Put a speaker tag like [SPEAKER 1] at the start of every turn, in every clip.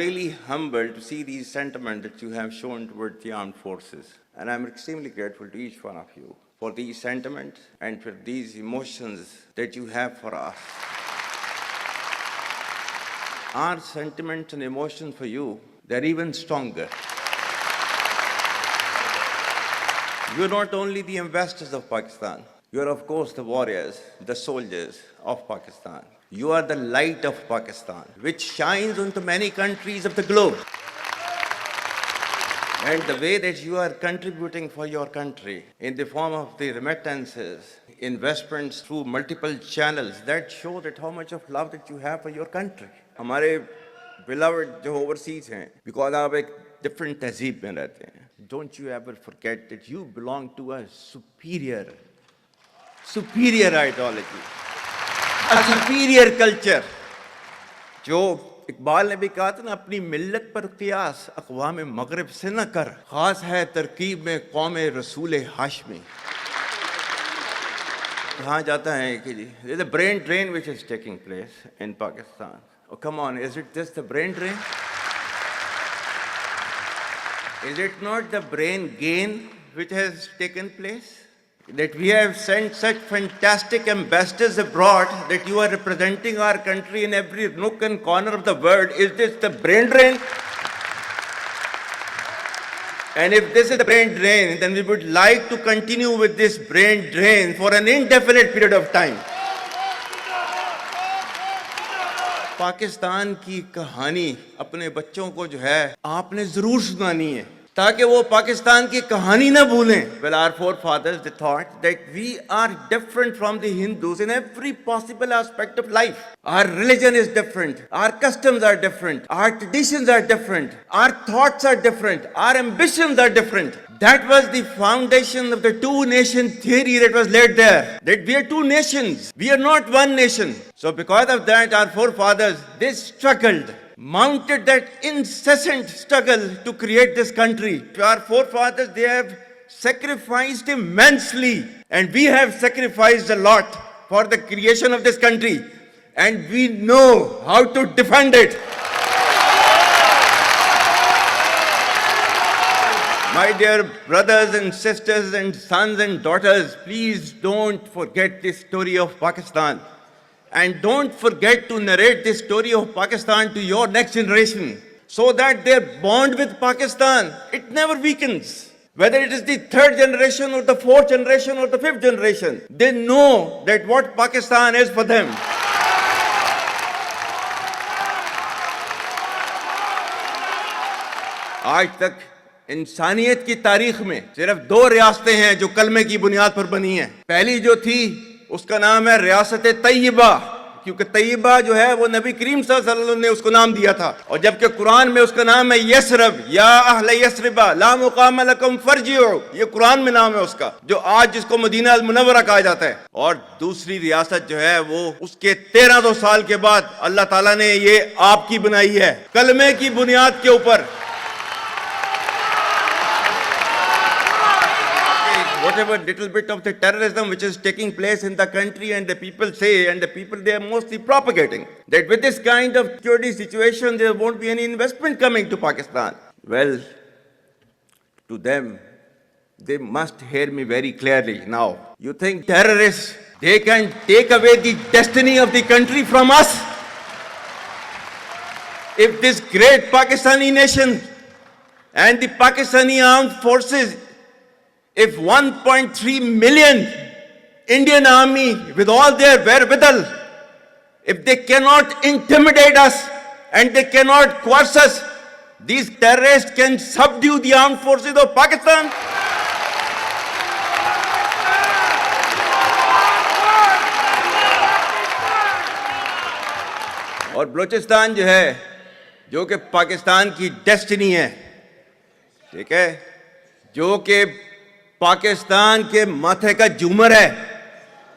[SPEAKER 1] really humbled to see these sentiments that you have shown towards the armed forces. And I'm extremely grateful to each one of you for these sentiments and for these emotions that you have for us. Our sentiments and emotions for you, they're even stronger. You're not only the ambassadors of Pakistan, you're of course the warriors, the soldiers of Pakistan. You are the light of Pakistan, which shines onto many countries of the globe. And the way that you are contributing for your country in the form of the remittances, investments through multiple channels, that show that how much of love that you have for your country. हमारे beloved जो overseas हैं, because आप एक different तहजीब में रहते हैं. Don't you ever forget that you belong to a superior ideology, a superior culture. जो इकबाल ने भी कहा था ना, अपनी मिल्लत पर क़ियास अक़वाम मग़रिब से न कर, ख़ास है तरकीब में कौम रसूल हाशमी. कहा जाता है कि जी, there's a brain drain which is taking place in Pakistan. Oh, come on, is it just the brain drain? Is it not the brain gain which has taken place? That we have sent such fantastic ambassadors abroad that you are representing our country in every nook and corner of the world. Is this the brain drain? And if this is the brain drain, then we would like to continue with this brain drain for an indefinite period of time. Pakistan की कहानी अपने बच्चों को जो है आपने जरूर सुनानी है, ताकि वो पाकिस्तान की कहानी ना भूलें. Well, our forefathers, they thought that we are different from the Hindus in every possible aspect of life. Our religion is different, our customs are different, our traditions are different, our thoughts are different, our ambitions are different. That was the foundation of the two-nation theory that was laid there. That we are two nations, we are not one nation. So because of that, our forefathers, they struggled, mounted that incessant struggle to create this country. Our forefathers, they have sacrificed immensely, and we have sacrificed a lot for the creation of this country, and we know how to defend it. My dear brothers and sisters and sons and daughters, please don't forget this story of Pakistan. And don't forget to narrate this story of Pakistan to your next generation, so that their bond with Pakistan, it never weakens. Whether it is the third generation or the fourth generation or the fifth generation, they know that what Pakistan is for them. आज तक इंसानियत की तारीख में सिर्फ दो रियासतें हैं जो कलमे की बुनियाद पर बनी हैं. पहली जो थी उसका नाम है रियासत तैयबा, क्योंकि तैयबा जो है वो नबी करीम सल्लल्लाहु अलैहि वसल्लम ने उसको नाम दिया था. और जबकि कुरान में उसका नाम है यसरब, या अहले यसरबा ला मुकाम लकुम फरजिउ, ये कुरान में नाम है उसका, जो आज जिसको मदीना अल मुनव्वरा कहा जाता है. और दूसरी रियासत जो है वो उसके 1300 साल के बाद अल्लाह ताला ने ये आपकी बनाई है, कलमे की बुनियाद के ऊपर. Whatever little bit of the terrorism which is taking place in the country, and the people say, and the people they are mostly propagating, that with this kind of security situation there won't be any investment coming to Pakistan. Well, to them, they must hear me very clearly now. You think terrorists, they can take away the destiny of the country from us? If this great Pakistani nation and the Pakistani armed forces, if 1.3 million Indian army with all their wherewithal, if they cannot intimidate us and they cannot coerce us, these terrorists can subdue the armed forces of Pakistan. और बलूचिस्तान जो है, जो कि पाकिस्तान की destiny है, ठीक है, जो कि पाकिस्तान के माथे का झूमर है,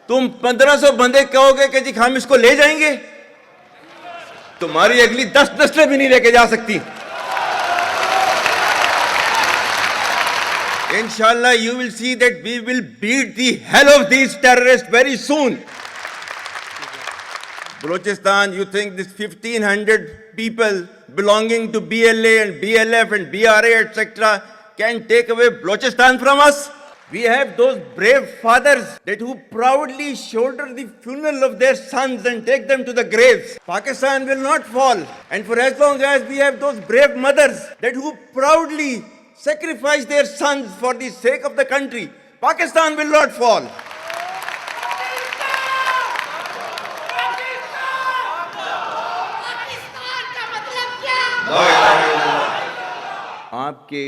[SPEAKER 1] तुम 1500 बंदे कहोगे कि जी हम इसको ले जाएंगे, तुम्हारी अगली 10 नस्लें भी नहीं लेके जा सकती. Inshallah, you will see that we will beat the hell of these terrorists very soon. Balochistan, you think this 1,500 people belonging to BLA and BLF and BRA, etc., can take away Balochistan from us? We have those brave fathers that who proudly shoulder the funeral of their sons and take them to the graves. Pakistan will not fall. And for as long as we have those brave mothers that who proudly sacrifice their sons for the sake of the country, Pakistan will not fall. आपके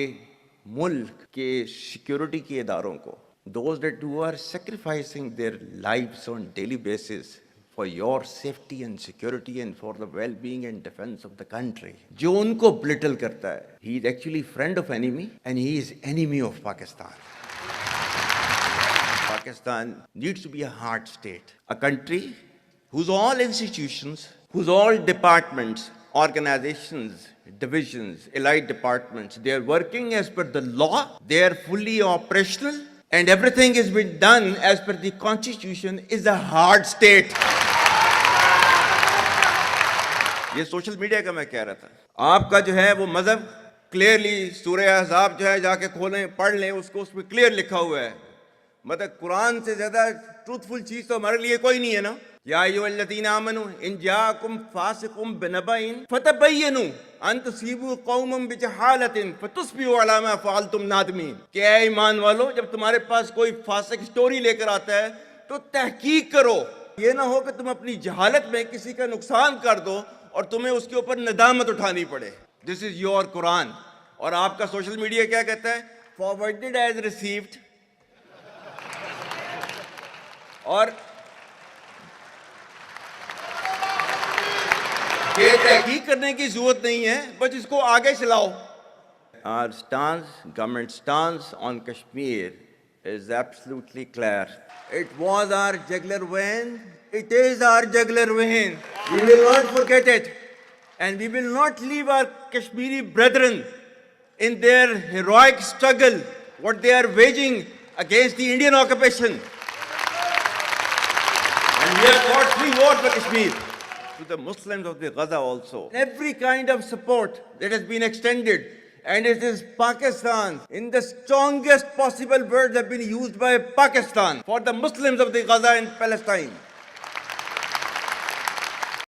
[SPEAKER 1] मुल्क के security के इदारों को, those that who are sacrificing their lives on daily basis for your safety and security and for the well-being and defense of the country, जो उनको belittle करता है, he is actually friend of enemy and he is enemy of Pakistan. Pakistan needs to be a hard state, a country whose all institutions, whose all departments, organizations, divisions, allied departments, they are working as per the law, they are fully operational, and everything has been done as per the constitution, is a hard state. ये social media का मैं कह रहा था, आपका जो है वो मजहब क्लियरली सूरह अहज़ाब जो है जाके खोलें पढ़ लें, उसको उसमें क्लियर लिखा हुआ है. मतलब कुरान से ज्यादा ट्रूथफुल चीज तो हमारे लिए कोई नहीं है ना. या अय्युहल्लज़ीना आमनू इन जाअकुम फासिकुम बिनबइन फतबय्यनु अन तुसीबू कौमम बिजहालतिन फतुस्बिहू अला मा फअलतुम नादिमीन. क्या ईमान वालों, जब तुम्हारे पास कोई फासिक स्टोरी लेकर आता है तो तहकीक करो. ये ना हो कि तुम अपनी जहालत में किसी का नुकसान कर दो और तुम्हें उसके ऊपर नदामत उठानी पड़े. This is your Quran. और आपका सोशल मीडिया क्या कहता है? Forwarded as received. और ये तहकीक करने की जरूरत नहीं है, बस इसको आगे चलाओ. Our stance, government stance on Kashmir is absolutely clear. It was our jugular vein. It is our jugular vein. We will not forget it, and we will not leave our Kashmiri brethren in their heroic struggle, what they are waging against the Indian occupation. And we have fought free war for Kashmir. To the Muslims of the Gaza also, every kind of support that has been extended, and it is Pakistan, in the strongest possible words have been used by Pakistan for the Muslims of the Gaza and Palestine.